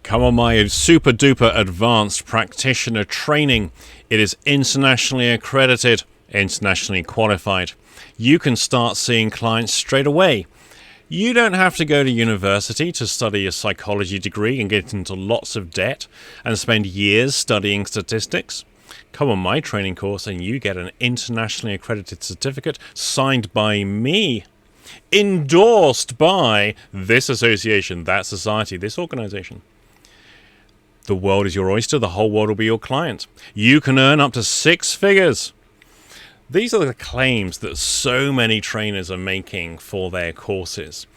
Come on, my super duper advanced practitioner training. It is internationally accredited, internationally qualified. You can start seeing clients straight away. You don't have to go to university to study a psychology degree and get into lots of debt and spend years studying statistics. Come on my training course and you get an internationally accredited certificate signed by me, endorsed by this association, that society, this organization. The world is your oyster. The whole world will be your client. You can earn up to 6 figures. These are the claims that so many trainers are making for their courses.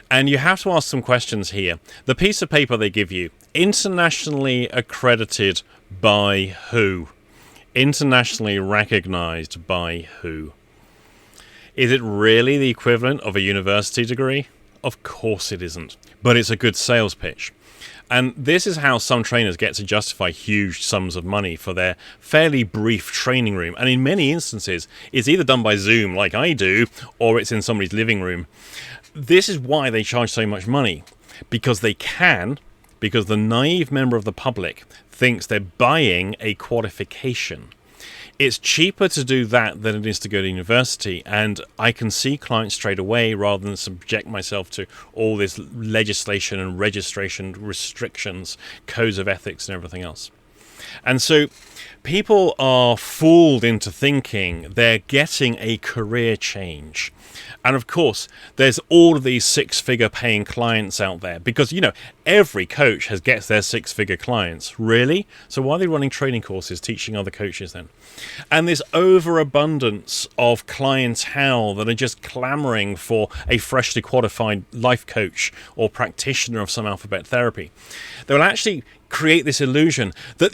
And you have to ask some questions here. The piece of paper they give you, internationally accredited by who? Internationally recognized by who? Is it really the equivalent of a university degree? Of course it isn't. But it's a good sales pitch. And this is how some trainers get to justify huge sums of money for their fairly brief training room. And in many instances, it's either done by Zoom like I do, or it's in somebody's living room. This is why they charge so much money. Because they can, because the naive member of the public thinks they're buying a qualification. It's cheaper to do that than it is to go to university, and I can see clients straight away rather than subject myself to all this legislation and registration restrictions, codes of ethics and everything else. And so people are fooled into thinking they're getting a career change. And of course, there's all of these 6-figure paying clients out there because, every coach gets their 6-figure clients. Really? So why are they running training courses teaching other coaches then? And this overabundance of clientele that are just clamoring for a freshly qualified life coach or practitioner of some alphabet therapy. They will actually create this illusion that,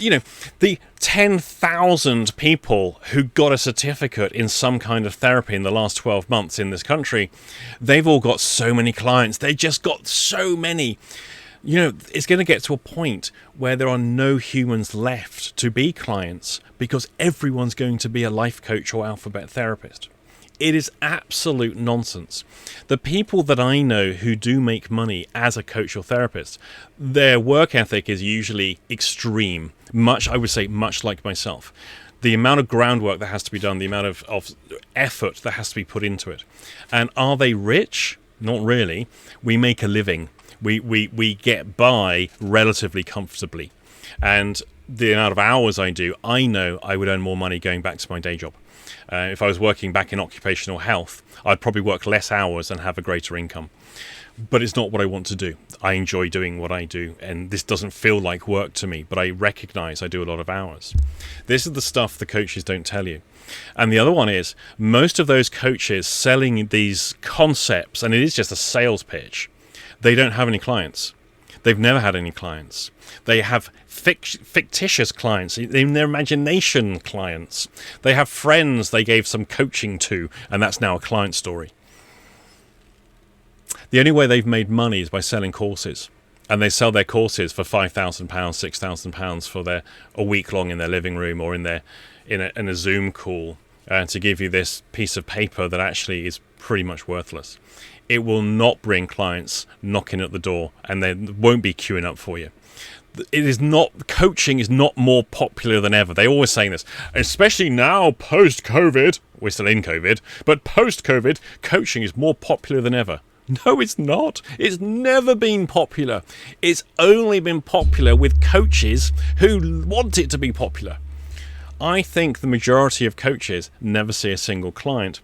the 10,000 people who got a certificate in some kind of therapy in the last 12 months in this country, they've all got so many clients. They just got so many. It's going to get to a point where there are no humans left to be clients because everyone's going to be a life coach or alphabet therapist. It is absolute nonsense. The people that I know who do make money as a coach or therapist, their work ethic is usually extreme. I would say much like myself. The amount of groundwork that has to be done, the amount of effort that has to be put into it. And are they rich? Not really. We make a living. We get by relatively comfortably. And the amount of hours I do, I know I would earn more money going back to my day job. If I was working back in occupational health, I'd probably work less hours and have a greater income. But it's not what I want to do. I enjoy doing what I do, and this doesn't feel like work to me, but I recognize I do a lot of hours. This is the stuff the coaches don't tell you. And the other one is, most of those coaches selling these concepts, and it is just a sales pitch, they don't have any clients. They've never had any clients. They have fictitious clients, in their imagination clients. They have friends they gave some coaching to, and that's now a client story. The only way they've made money is by selling courses. And they sell their courses for £5,000, £6,000 for a week long in their living room or in a Zoom call to give you this piece of paper that actually is pretty much worthless. It will not bring clients knocking at the door, and they won't be queuing up for you. Coaching is not more popular than ever. They're always saying this, especially now post-COVID. We're still in COVID, but post-COVID, coaching is more popular than ever. No, it's not. It's never been popular. It's only been popular with coaches who want it to be popular. I think the majority of coaches never see a single client.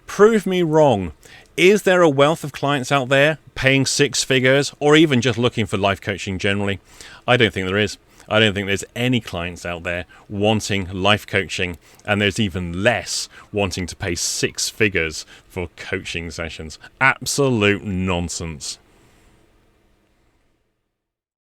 Prove me wrong. Is there a wealth of clients out there paying 6 figures or even just looking for life coaching generally? I don't think there is. I don't think there's any clients out there wanting life coaching, and there's even less wanting to pay 6 figures for coaching sessions. Absolute nonsense.